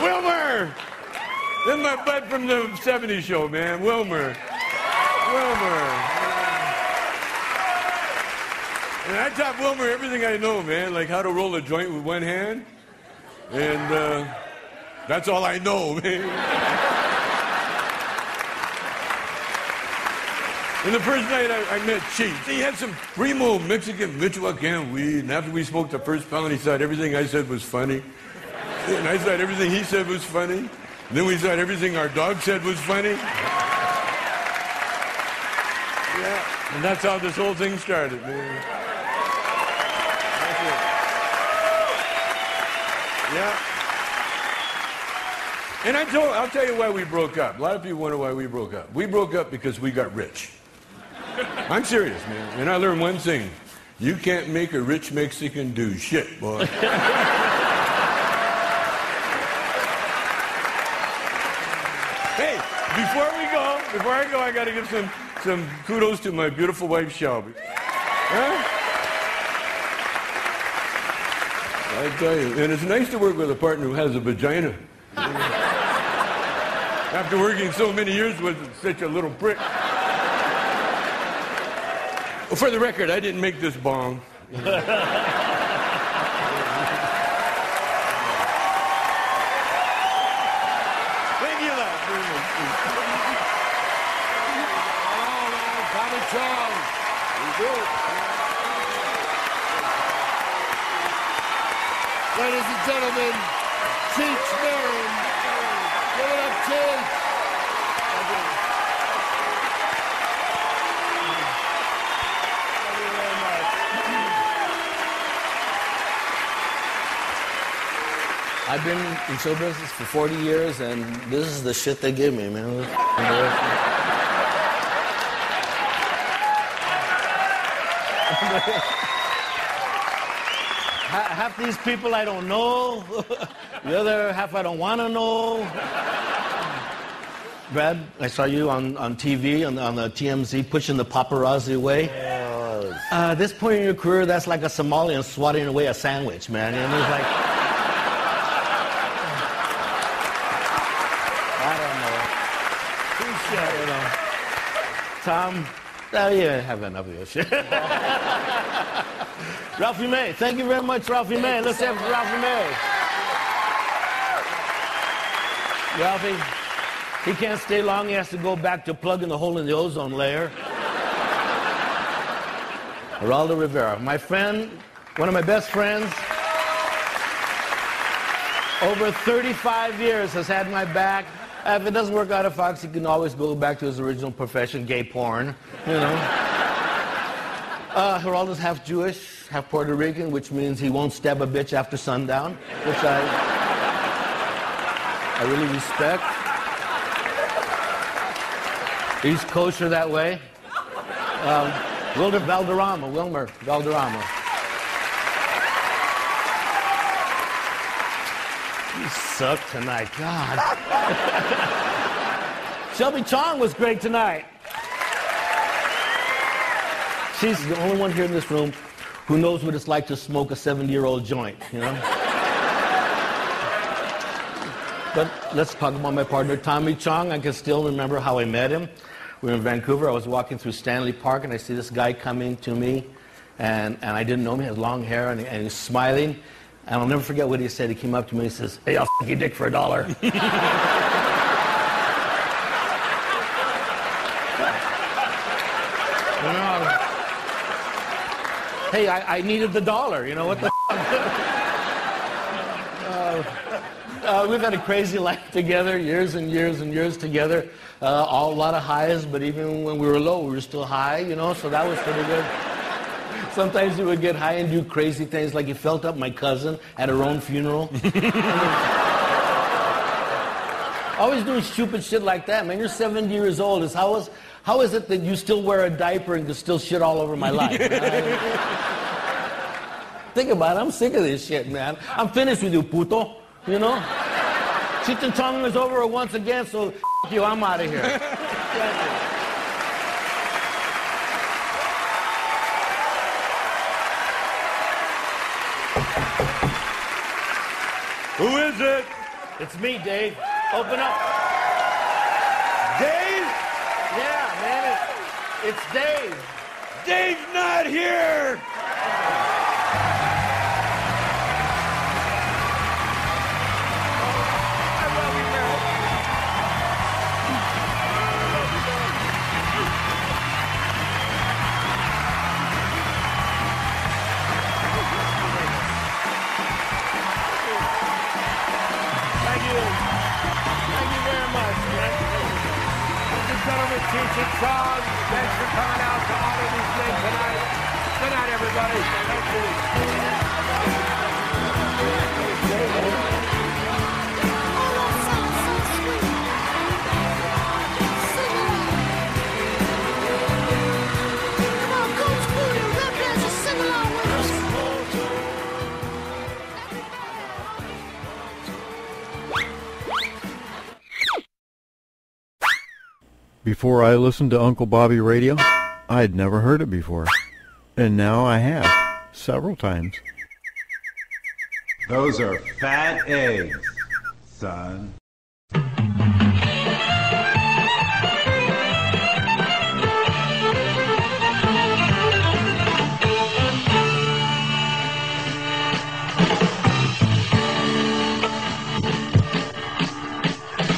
Wilmer! This is my bud from the 70s show, man. Wilmer. And I taught Wilmer everything I know, man, like how to roll a joint with one hand. And that's all I know, man. And the first night I met Chief, he had some primo Mexican Michoacan weed. And after we smoked the first pound, he thought everything I said was funny. And I thought everything he said was funny. And then we thought everything our dog said was funny. Yeah. And that's how this whole thing started, man. That's it. Yeah. And I'll tell you why we broke up. A lot of people wonder why we broke up. We broke up because we got rich. I'm serious, man. And I learned one thing. You can't make a rich Mexican do shit, boy. Hey, before I go, I got to give some kudos to my beautiful wife, Shelby. Huh? I tell you, and it's nice to work with a partner who has a vagina. After working so many years with such a little prick. Well, for the record, I didn't make this bong. Thank you, Tommy Chong. Ladies and gentlemen, Cheech Marin. Give it up, Cheech. I've been in show business for 40 years, and this is the shit they give me, man. Half these people I don't know. The other half I don't want to know. Brad, I saw you on TV, on the TMZ, pushing the paparazzi away. At this point in your career, that's like a Somalian swatting away a sandwich, man. And it's like... Tom, you have enough of your shit. Ralphie May, thank you very much, Ralphie May. Let's have Ralphie May. Ralphie, he can't stay long. He has to go back to plugging the hole in the ozone layer. Geraldo Rivera, my friend, one of my best friends, over 35 years has had my back. If it doesn't work out at Fox, he can always go back to his original profession, gay porn, you know. Geraldo's half Jewish, half Puerto Rican, which means he won't stab a bitch after sundown, which I really respect. He's kosher that way. Wilmer Valderrama. You suck tonight, God. Shelby Chong was great tonight. She's the only one here in this room who knows what it's like to smoke a 70-year-old joint, you know? But let's talk about my partner, Tommy Chong. I can still remember how I met him. We were in Vancouver. I was walking through Stanley Park, and I see this guy coming to me, and I didn't know him. He had long hair, and he's smiling. And I'll never forget what he said. He came up to me and he says, "Hey, I'll f*** your dick for $1." You know, hey, I needed the dollar. You know, what the we've had a crazy life together, years and years and years together. A lot of highs, but even when we were low, we were still high, you know, so that was pretty good. Sometimes he would get high and do crazy things, like he felt up my cousin at her own funeral. Always doing stupid shit like that, man. You're 70 years old. How is it that you still wear a diaper and can still shit all over my life? Think about it. I'm sick of this shit, man. I'm finished with you, puto. You know? Cheech and Chong is over once again, so f*** you, I'm out of here. Who is it? It's me, Dave. Open up. Dave? Yeah, man, it's Dave. Dave's not here! Gentlemen, Cheech and Chong, thanks for coming out to honor these men tonight. Good night, everybody. Before I listened to Uncle Bobby Radio, I'd never heard it before. And now I have, several times. Those are fat eggs, son.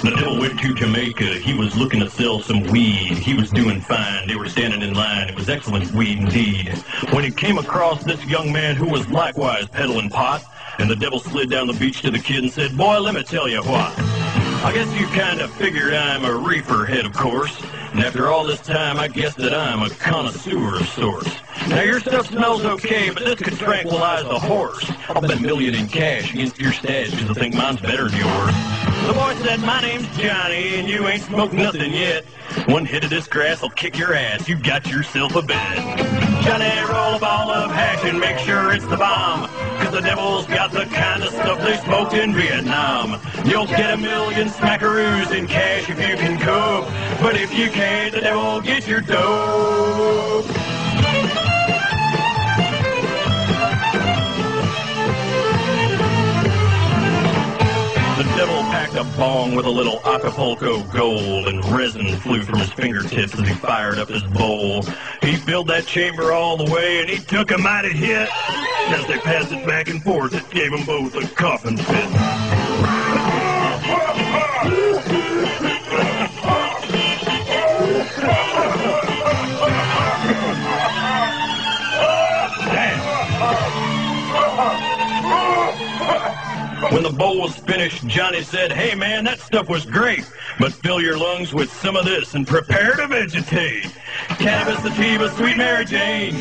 The devil went to Jamaica. He was looking to sell some weed. He was doing fine. They were standing in line. It was excellent weed indeed. When he came across this young man who was likewise peddling pot, and the devil slid down the beach to the kid and said, "Boy, let me tell you what. I guess you kind of figured I'm a reefer head, of course. And after all this time, I guess that I'm a connoisseur of sorts. Now, your stuff smells okay, but this could tranquilize a horse. I'll bet $1 million in cash against your stash because I think mine's better than yours." The boy said, "My name's Johnny, and you ain't smoked nothing yet. One hit of this grass will kick your ass. You got yourself a bet. Johnny, roll a ball of hash and make sure it's the bomb, because the devil's got the kind of stuff they smoked in Vietnam. You'll get $1 million smackaroos in cash if you can cope, but if you can't, the devil gets your dope." The devil packed a bong with a little Acapulco gold, and resin flew from his fingertips as he fired up his bowl. He filled that chamber all the way, and he took a mighty hit. As they passed it back and forth, it gave them both a coughing fit. When the bowl was finished, Johnny said, "Hey man, that stuff was great, but fill your lungs with some of this and prepare to vegetate. Cannabis sativa, sweet Mary Jane.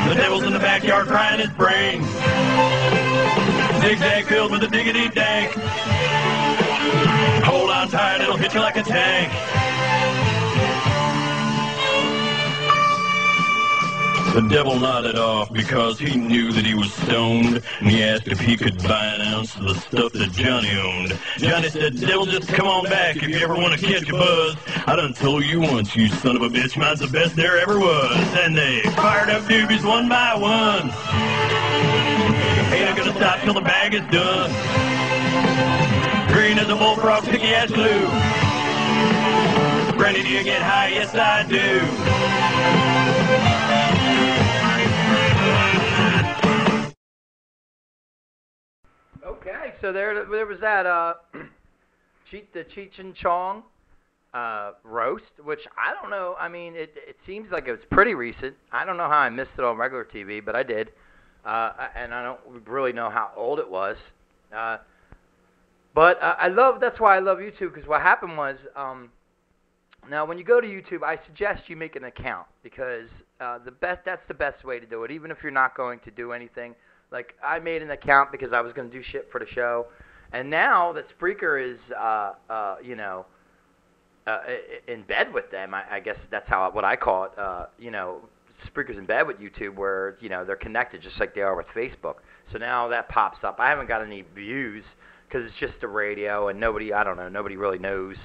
The devil's in the backyard frying his brain. Zigzag filled with a diggity dank. Hold on tight, it'll hit you like a tank." The devil nodded off because he knew that he was stoned, and he asked if he could buy an ounce of the stuff that Johnny owned. Johnny said, "Devil, just come on back if you ever want to catch a buzz. I done told you once, you son of a bitch, mine's the best there ever was." And they fired up doobies one by one. Ain't gonna stop till the bag is done. Green as a bullfrog, sticky as glue. Brandy, do you get high? Yes, I do. Okay, so there was that the Cheech and Chong roast, which I don't know. I mean, it seems like it was pretty recent. I don't know how I missed it on regular TV, but I did, and I don't really know how old it was. But that's why I love YouTube, because what happened was, now when you go to YouTube, I suggest you make an account, because that's the best way to do it, even if you're not going to do anything. Like, I made an account because I was going to do shit for the show, and now that Spreaker is, in bed with them, I guess that's what I call it. Spreaker's in bed with YouTube, where they're connected just like they are with Facebook. So now that pops up. I haven't got any views because it's just a radio, and nobody really knows.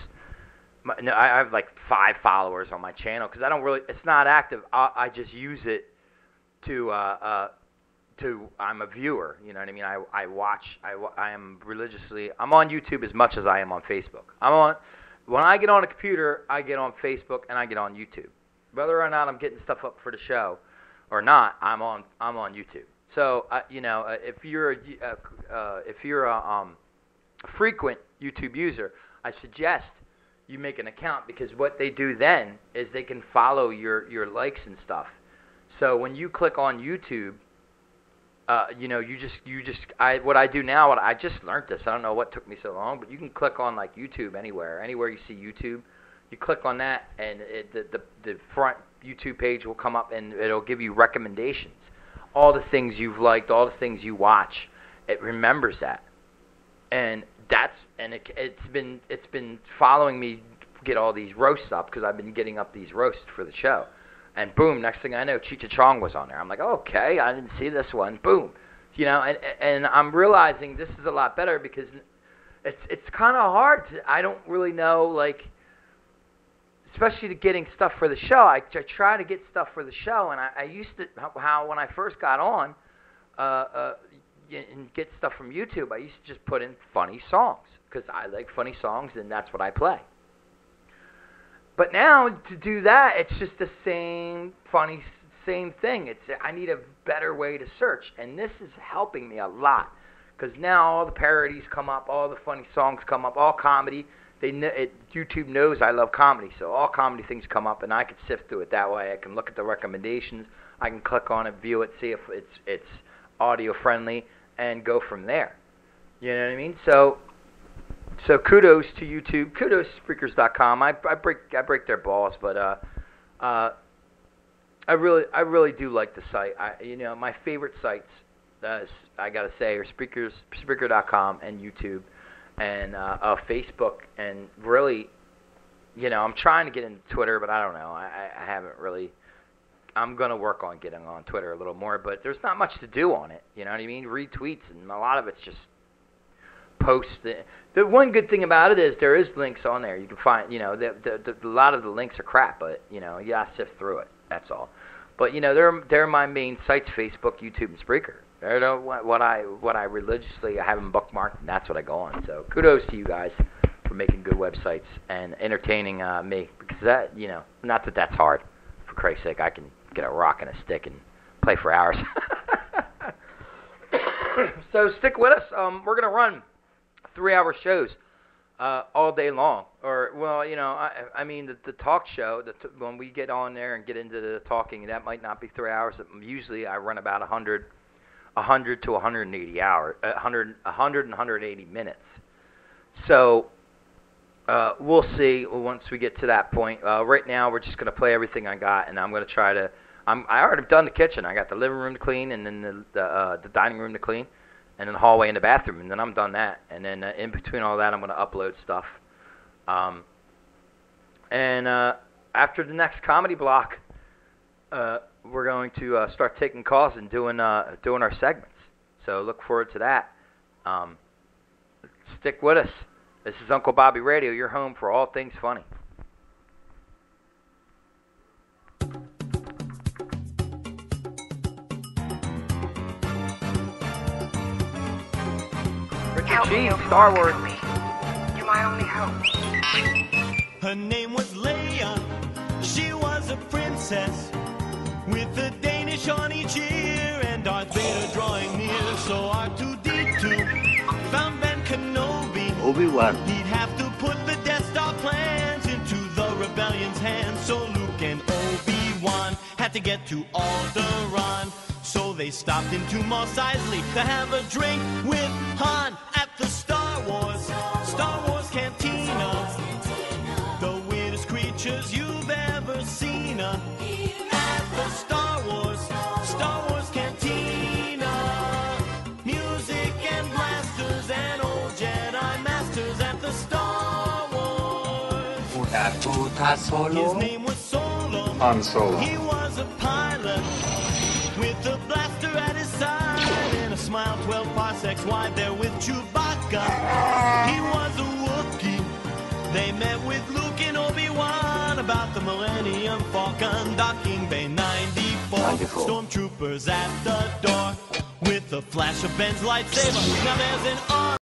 I have like 5 followers on my channel because it's not active. I just use it to I'm a viewer. You know what I mean? I watch. I am religiously. I'm on YouTube as much as I am on Facebook. When I get on a computer, I get on Facebook and I get on YouTube. Whether or not I'm getting stuff up for the show or not, I'm on YouTube. So if you're a frequent YouTube user, I suggest you make an account, because what they do then is they can follow your likes and stuff. So when you click on YouTube, what I do now, I just learned this. I don't know what took me so long, but you can click on like YouTube anywhere you see YouTube. You click on that, and the front YouTube page will come up, and it'll give you recommendations. All the things you've liked, all the things you watch, it remembers that, and it's been following me get all these roasts up, because I've been getting up these roasts for the show. And boom, next thing I know, Cheech and Chong was on there. I'm like, okay, I didn't see this one. Boom. And I'm realizing this is a lot better, because it's kind of hard I don't really know, like, especially to getting stuff for the show. I try to get stuff for the show, and I used to, when I first got on and get stuff from YouTube, I used to just put in funny songs, because I like funny songs, and that's what I play. But now, to do that, it's just the same thing. I need a better way to search, and this is helping me a lot, because now all the parodies come up, all the funny songs come up, all comedy. YouTube knows I love comedy, so all comedy things come up, and I can sift through it that way. I can look at the recommendations, I can click on it, view it, see if it's audio friendly, and go from there. You know what I mean? So kudos to YouTube, kudos to Spreakers.com. I break their balls, but I really do like the site. My favorite sites, I gotta say, are Spreaker.com and YouTube, and Facebook, and really, I'm trying to get into Twitter, but I don't know. I haven't really. I'm gonna work on getting on Twitter a little more, but there's not much to do on it. You know what I mean? Retweets, and a lot of it's just posts. The one good thing about it is there is links on there. You can find, a lot of the links are crap, but you gotta sift through it. That's all. But they're my main sites: Facebook, YouTube, and Spreaker. They're what I religiously have them bookmarked, and that's what I go on. So kudos to you guys for making good websites and entertaining me, because that, not that that's hard. For Christ's sake, I can get a rock and a stick and play for hours. So stick with us. We're gonna run 3-hour shows all day long, or the talk show. When we get on there and get into the talking, that might not be 3 hours. Usually, I run about 100 to 180 hours, 100 and 180 minutes. So we'll see once we get to that point. Right now, we're just gonna play everything I got, and I'm gonna try to. I already done the kitchen. I got the living room to clean, and then the dining room to clean, and then the hallway and the bathroom, and then I'm done that. And then in between all that, I'm going to upload stuff. And after the next comedy block, we're going to start taking calls and doing our segments. So look forward to that. Stick with us. This is Uncle Bobby Radio, your home for all things funny. Cheese, Star Wars. You're my only hope. Her name was Leia. She was a princess with a Danish on each ear and Darth Vader drawing near. So R2-D2 found Ben Kenobi. Obi-Wan. He'd have to put the Death Star plans into the rebellion's hands. So Luke and Obi-Wan had to get to Alderaan. So they stopped into Mos Eisley to have a drink with Han at the Star Wars Cantina. The weirdest creatures you've ever seen at the Star Wars Cantina. Music and blasters and old Jedi masters at the Star Wars. His name was Solo. Han Solo. He was a pilot with a blaster at his side and a smile 12 parsecs wide there with Chewbacca. He was a Wookiee. They met with Luke and Obi-Wan about the Millennium Falcon docking Bay 94. Stormtroopers at the door. with the flash of Ben's lightsaber. Now there's an army.